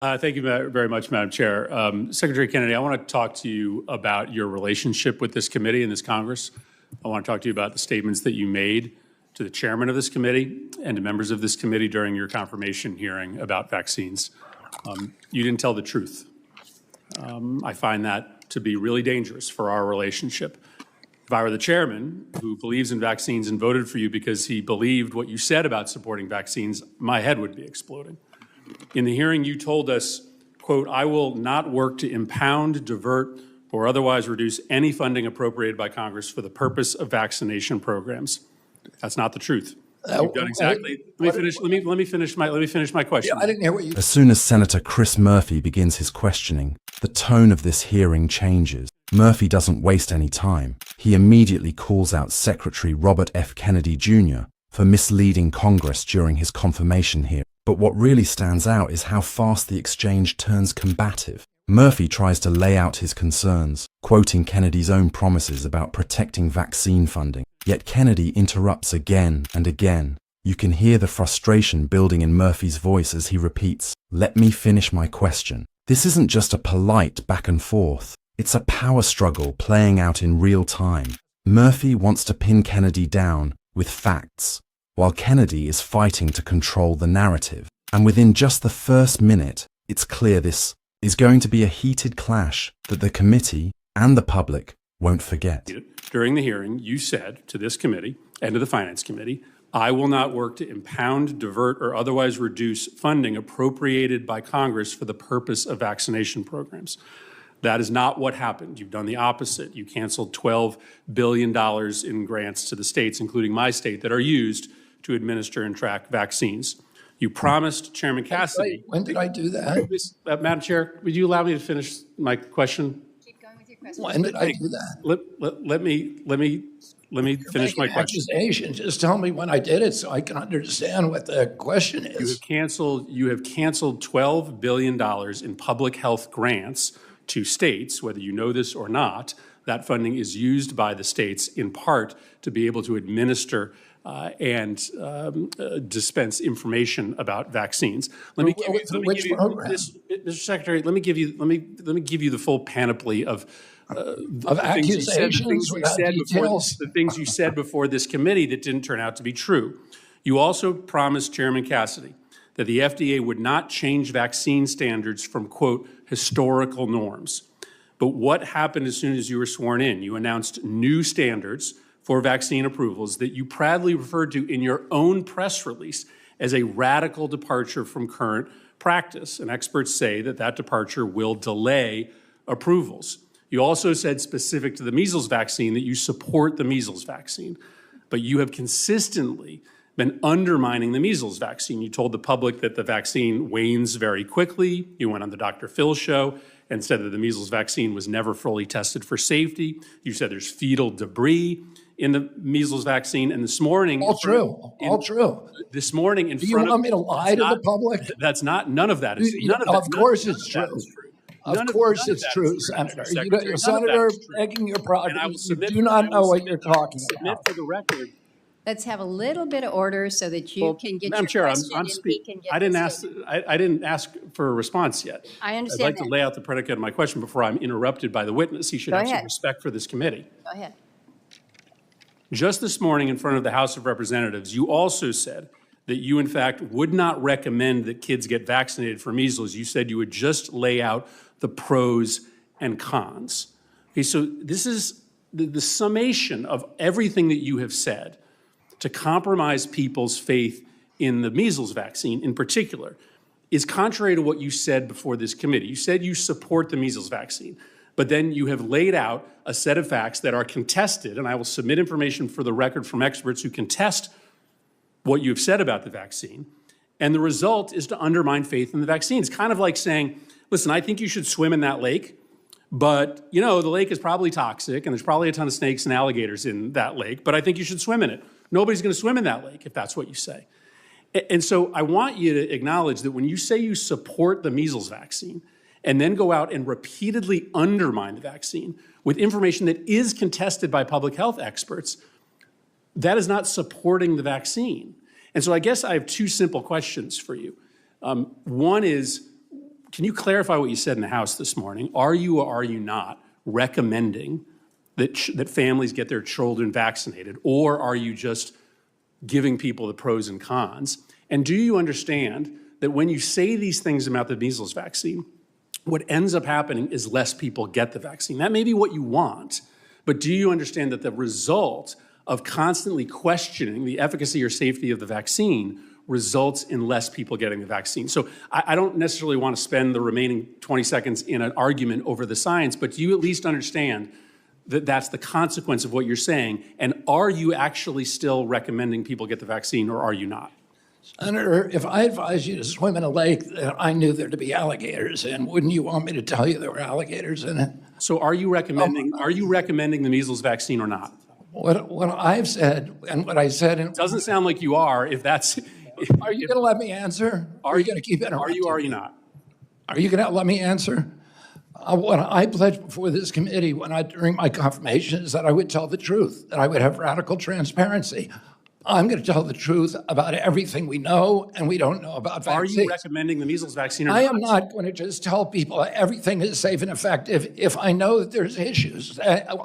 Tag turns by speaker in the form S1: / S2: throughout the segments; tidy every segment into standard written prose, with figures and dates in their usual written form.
S1: Thank you very much, Madam Chair. Secretary Kennedy, I want to talk to you about your relationship with this committee and this Congress. I want to talk to you about the statements that you made to the chairman of this committee and to members of this committee during your confirmation hearing about vaccines. You didn't tell the truth. I find that to be really dangerous for our relationship. If I were the chairman who believes in vaccines and voted for you because he believed what you said about supporting vaccines, my head would be exploding. In the hearing, you told us, quote, "I will not work to impound, divert, or otherwise reduce any funding appropriated by Congress for the purpose of vaccination programs." That's not the truth. You've done exactly. Let me finish my question.
S2: Yeah, I didn't hear what you.
S3: As soon as Senator Chris Murphy begins his questioning, the tone of this hearing changes. Murphy doesn't waste any time. He immediately calls out Secretary Robert F. Kennedy Jr. for misleading Congress during his confirmation hearing. But what really stands out is how fast the exchange turns combative. Murphy tries to lay out his concerns, quoting Kennedy's own promises about protecting vaccine funding. Yet Kennedy interrupts again and again. You can hear the frustration building in Murphy's voice as he repeats, "Let me finish my question." This isn't just a polite back and forth. It's a power struggle playing out in real time. Murphy wants to pin Kennedy down with facts, while Kennedy is fighting to control the narrative. And within just the first minute, it's clear this is going to be a heated clash that the committee and the public won't forget.
S1: During the hearing, you said to this committee and to the Finance Committee, "I will not work to impound, divert, or otherwise reduce funding appropriated by Congress for the purpose of vaccination programs." That is not what happened. You've done the opposite. You canceled $12 billion in grants to the states, including my state, that are used to administer and track vaccines. You promised Chairman Cassidy.
S2: When did I do that?
S1: Madam Chair, would you allow me to finish my question?
S4: Keep going with your question.
S2: When did I do that?
S1: Let me finish my question.
S2: Accusation. Just tell me when I did it so I can understand what the question is.
S1: You have canceled $12 billion in public health grants to states, whether you know this or not. That funding is used by the states in part to be able to administer and dispense information about vaccines. Mr. Secretary, let me give you the full panoply of
S2: accusations,
S1: the things you said before this committee that didn't turn out to be true. You also promised Chairman Cassidy that the FDA would not change vaccine standards from, quote, historical norms. But what happened as soon as you were sworn in? You announced new standards for vaccine approvals that you proudly referred to in your own press release as a radical departure from current practice. And experts say that that departure will delay approvals. You also said, specific to the measles vaccine, that you support the measles vaccine. But you have consistently been undermining the measles vaccine. You told the public that the vaccine wanes very quickly. You went on the Dr. Phil show and said that the measles vaccine was never fully tested for safety. You said there's fetal debris in the measles vaccine. And this morning—
S2: All true.
S1: This morning in
S2: Do
S1: front of—
S2: you want me to lie to the public?
S1: That's not— none of that is—
S2: Of course it's true. Of course it's true, Senator. You're Senator begging your product. You do not know what you're talking about.
S1: For the record—
S4: Let's have a little bit of order so that you can get
S1: Madam
S4: your
S1: Chair,
S4: question
S1: I'm
S4: and
S1: speaking.
S4: we can get
S1: I didn't
S4: this
S1: ask. I didn't ask for a response yet.
S4: I understand
S1: I'd like
S4: that.
S1: to lay out the predicate of my question before I'm interrupted by the witness. He should have some respect for this committee.
S4: Go ahead.
S1: Just this morning in front of the House of Representatives, you also said that you, in fact, would not recommend that kids get vaccinated for measles. You said you would just lay out the pros and cons. Okay, so this is the summation of everything that you have said to compromise people's faith in the measles vaccine in particular is contrary to what you said before this committee. You said you support the measles vaccine, but then you have laid out a set of facts that are contested, and I will submit information for the record from experts who contest what you have said about the vaccine, and the result is to undermine faith in the vaccine. It's kind of like saying, listen, I think you should swim in that lake, but, you know, the lake is probably toxic, and there's probably a ton of snakes and alligators in that lake, but I think you should swim in it. Nobody's going to swim in that lake if that's what you say. And so I want you to acknowledge that when you say you support the measles vaccine and then go out and repeatedly undermine the vaccine with information that is contested by public health experts, that is not supporting the vaccine. And so I guess I have two simple questions for you. One is, can you clarify what you said in the House this morning? Are you or are you not recommending that families get their children vaccinated, or are you just giving people the pros and cons? And do you understand that when you say these things about the measles vaccine, what ends up happening is less people get the vaccine? That may be what you want, but do you understand that the result of constantly questioning the efficacy or safety of the vaccine results in less people getting the vaccine? So I don't necessarily want to spend the remaining 20 seconds in an argument over the science, but do you at least understand that that's the consequence of what you're saying? And are you actually still recommending people get the vaccine, or are you not?
S2: Senator, if I advised you to swim in a lake that I knew there to be alligators in, wouldn't you want me to tell you there were alligators in it?
S1: So are you recommending the measles vaccine or not?
S2: What I've said and what I said in
S1: Doesn't sound like you are. If that's,
S2: are you going to let me answer? Are you going to keep interrupting?
S1: Are you or are you not?
S2: Are you going to let me answer? What I pledged before this committee during my confirmation is that I would tell the truth, that I would have radical transparency. I'm going to tell the truth about everything we know and we don't know about vaccines.
S1: Are you recommending the measles vaccine or not?
S2: I am not going to just tell people everything is safe and effective if I know that there's issues.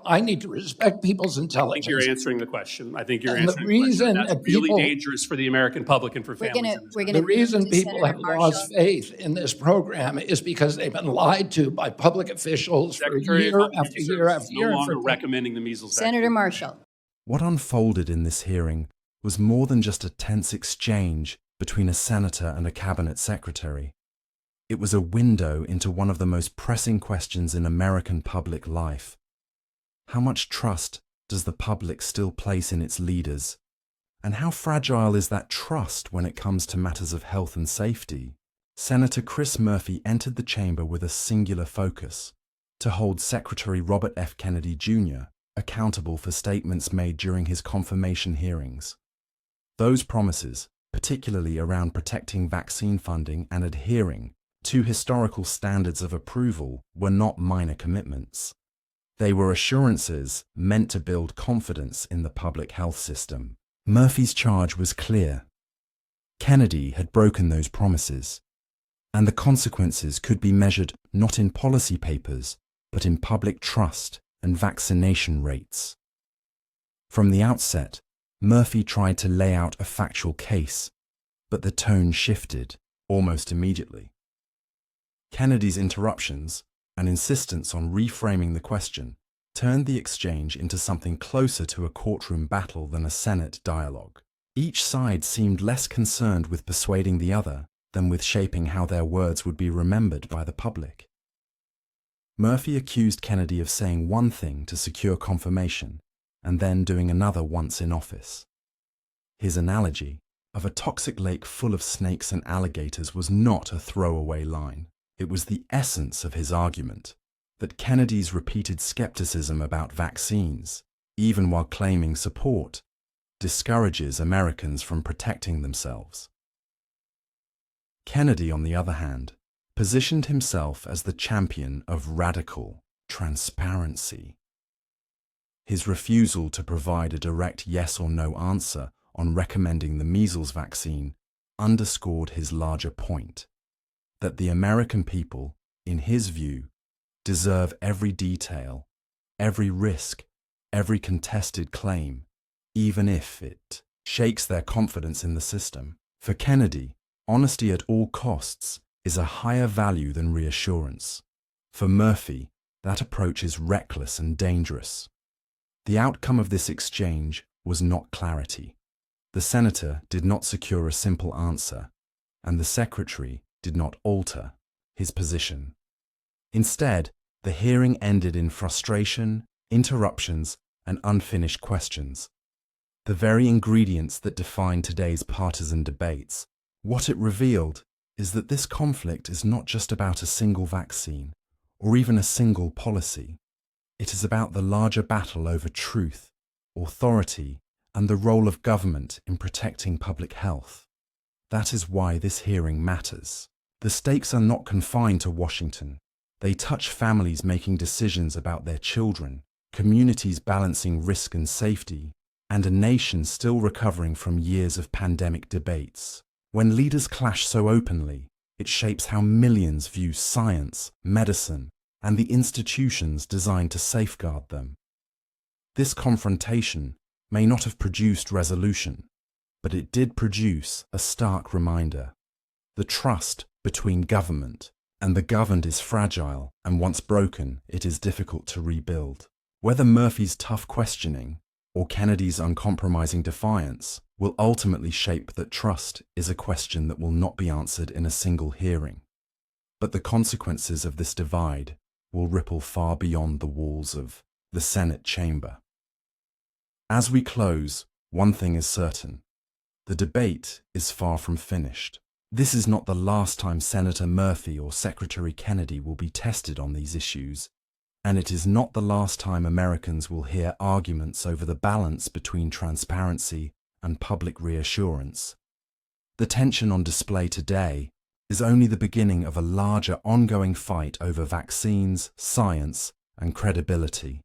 S2: I need to respect people's intelligence.
S1: I think you're answering the question. I think you're
S2: And
S1: answering the question. That's really
S2: people,
S1: dangerous for the American public and for families.
S2: The reason people have lost faith in this program is because they've been lied to by public officials for year after year after year.
S1: No longer recommending the measles vaccine.
S4: Senator Marshall.
S3: What unfolded in this hearing was more than just a tense exchange between a senator and a cabinet secretary. It was a window into one of the most pressing questions in American public life. How much trust does the public still place in its leaders? And how fragile is that trust when it comes to matters of health and safety? Senator Chris Murphy entered the chamber with a singular focus: to hold Secretary Robert F. Kennedy Jr. accountable for statements made during his confirmation hearings. Those promises, particularly around protecting vaccine funding and adhering to historical standards of approval, were not minor commitments. They were assurances meant to build confidence in the public health system. Murphy's charge was clear. Kennedy had broken those promises, and the consequences could be measured not in policy papers, but in public trust and vaccination rates. From the outset, Murphy tried to lay out a factual case, but the tone shifted almost immediately. Kennedy's interruptions and insistence on reframing the question turned the exchange into something closer to a courtroom battle than a Senate dialogue. Each side seemed less concerned with persuading the other than with shaping how their words would be remembered by the public. Murphy accused Kennedy of saying one thing to secure confirmation and then doing another once in office. His analogy of a toxic lake full of snakes and alligators was not a throwaway line. It was the essence of his argument that Kennedy's repeated skepticism about vaccines, even while claiming support, discourages Americans from protecting themselves. Kennedy, on the other hand, positioned himself as the champion of radical transparency. His refusal to provide a direct yes or no answer on recommending the measles vaccine underscored his larger point, that the American people, in his view, deserve every detail, every risk, every contested claim, even if it shakes their confidence in the system. For Kennedy, honesty at all costs is a higher value than reassurance. For Murphy, that approach is reckless and dangerous. The outcome of this exchange was not clarity. The senator did not secure a simple answer, and the secretary did not alter his position. Instead, the hearing ended in frustration, interruptions, and unfinished questions. The very ingredients that define today's partisan debates. What it revealed is that this conflict is not just about a single vaccine, or even a single policy. It is about the larger battle over truth, authority, and the role of government in protecting public health. That is why this hearing matters. The stakes are not confined to Washington. They touch families making decisions about their children, communities balancing risk and safety, and a nation still recovering from years of pandemic debates. When leaders clash so openly, It shapes how millions view science, medicine, and the institutions designed to safeguard them. This confrontation may not have produced resolution, but it did produce a stark reminder. The trust between government and the governed is fragile, and once broken, it is difficult to rebuild. Whether Murphy's tough questioning or Kennedy's uncompromising defiance will ultimately shape that trust is a question that will not be answered in a single hearing. But the consequences of this divide will ripple far beyond the walls of the Senate chamber. As we close, one thing is certain. The debate is far from finished. This is not the last time Senator Murphy or Secretary Kennedy will be tested on these issues, and it is not the last time Americans will hear arguments over the balance between transparency and public reassurance. The tension on display today is only the beginning of a larger ongoing fight over vaccines, science, and credibility.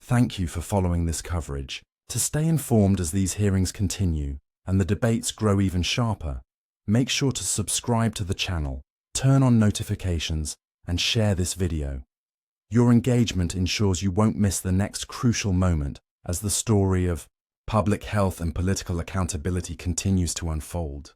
S3: Thank you for following this coverage. To stay informed as these hearings continue and the debates grow even sharper, make sure to subscribe to the channel, turn on notifications, and share this video. Your engagement ensures you won't miss the next crucial moment as the story of public health and political accountability continues to unfold.